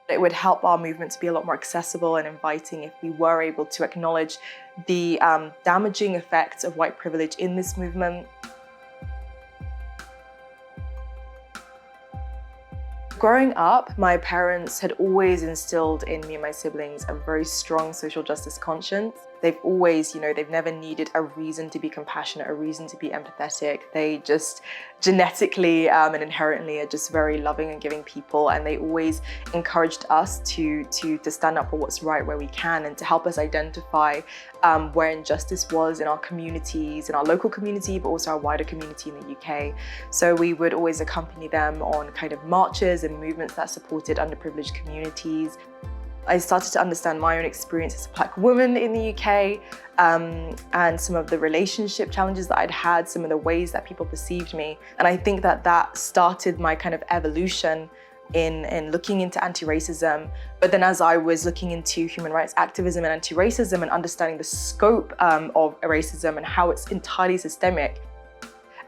It would help our movement to be a lot more accessible and inviting if we were able to acknowledge the damaging effects of white privilege in this movement. Growing up, my parents had always instilled in me and my siblings a very strong social justice conscience. They've always, they've never needed a reason to be compassionate, a reason to be empathetic. They just genetically and inherently are just very loving and giving people. And they always encouraged us to stand up for what's right where we can and to help us identify where injustice was in our communities, in our local community, but also our wider community in the UK. So we would always accompany them on kind of marches and movements that supported underprivileged communities. I started to understand my own experience as a Black woman in the UK and some of the relationship challenges that I'd had, some of the ways that people perceived me. And I think that started my kind of evolution in looking into anti-racism. But then as I was looking into human rights activism and anti-racism and understanding the scope of racism and how it's entirely systemic,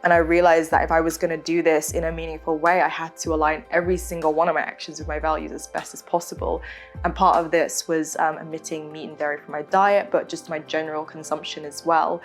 and I realized that if I was going to do this in a meaningful way, I had to align every single one of my actions with my values as best as possible. And part of this was omitting meat and dairy from my diet, but just my general consumption as well.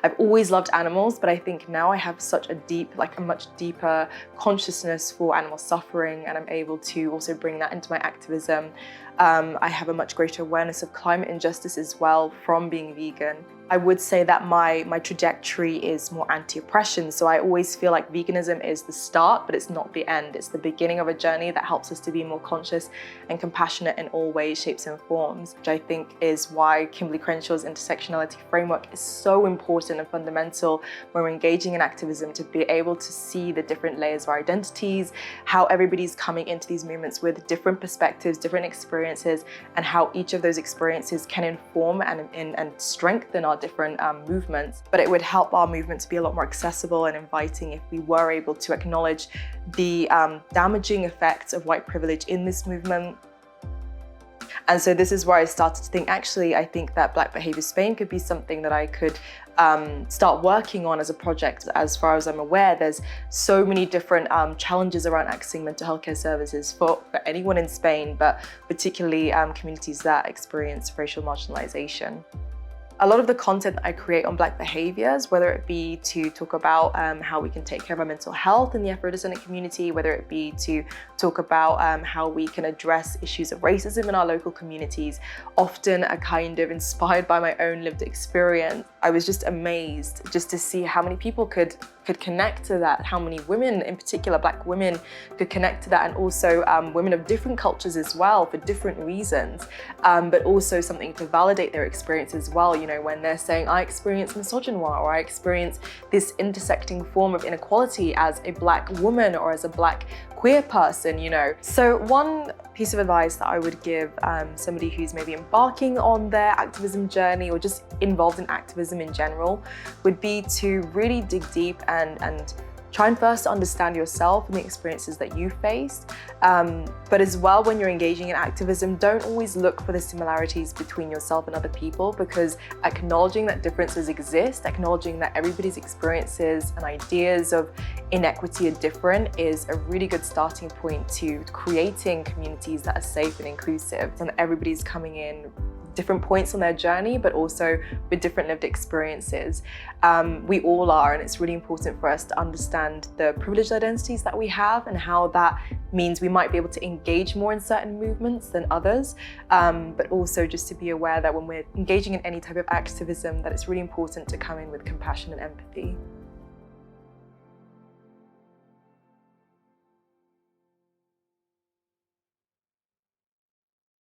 I've always loved animals, but I think now I have such a much deeper consciousness for animal suffering, and I'm able to also bring that into my activism. I have a much greater awareness of climate injustice as well from being vegan. I would say that my trajectory is more anti-oppression. So I always feel like veganism is the start, but it's not the end. It's the beginning of a journey that helps us to be more conscious and compassionate in all ways, shapes and forms, which I think is why Kimberlé Crenshaw's intersectionality framework is so important and fundamental when we're engaging in activism, to be able to see the different layers of our identities, how everybody's coming into these movements with different perspectives, different experiences, and how each of those experiences can inform and strengthen our different movements. But it would help our movement to be a lot more accessible and inviting if we were able to acknowledge the damaging effects of white privilege in this movement. And so this is where I started to think, actually, I think that Black Behaviour Spain could be something that I could start working on as a project. As far as I'm aware, there's so many different challenges around accessing mental health care services for anyone in Spain, but particularly communities that experience racial marginalization. A lot of the content that I create on Black behaviours, whether it be to talk about how we can take care of our mental health in the Afro-descendant community, whether it be to talk about how we can address issues of racism in our local communities, often are kind of inspired by my own lived experience. I was just amazed just to see how many people could connect to that, how many women, in particular Black women, could connect to that, and also women of different cultures as well for different reasons, but also something to validate their experience as well. When they're saying, I experience misogyny, or I experience this intersecting form of inequality as a Black woman or as a Black queer person, So one piece of advice that I would give somebody who's maybe embarking on their activism journey or just involved in activism in general would be to really dig deep and try and first understand yourself and the experiences that you faced. But as well, when you're engaging in activism, don't always look for the similarities between yourself and other people, because acknowledging that differences exist, acknowledging that everybody's experiences and ideas of inequity are different, is a really good starting point to creating communities that are safe and inclusive, and that everybody's coming in different points on their journey, but also with different lived experiences. We all are, and it's really important for us to understand the privileged identities that we have and how that means we might be able to engage more in certain movements than others, but also just to be aware that when we're engaging in any type of activism, that it's really important to come in with compassion and empathy.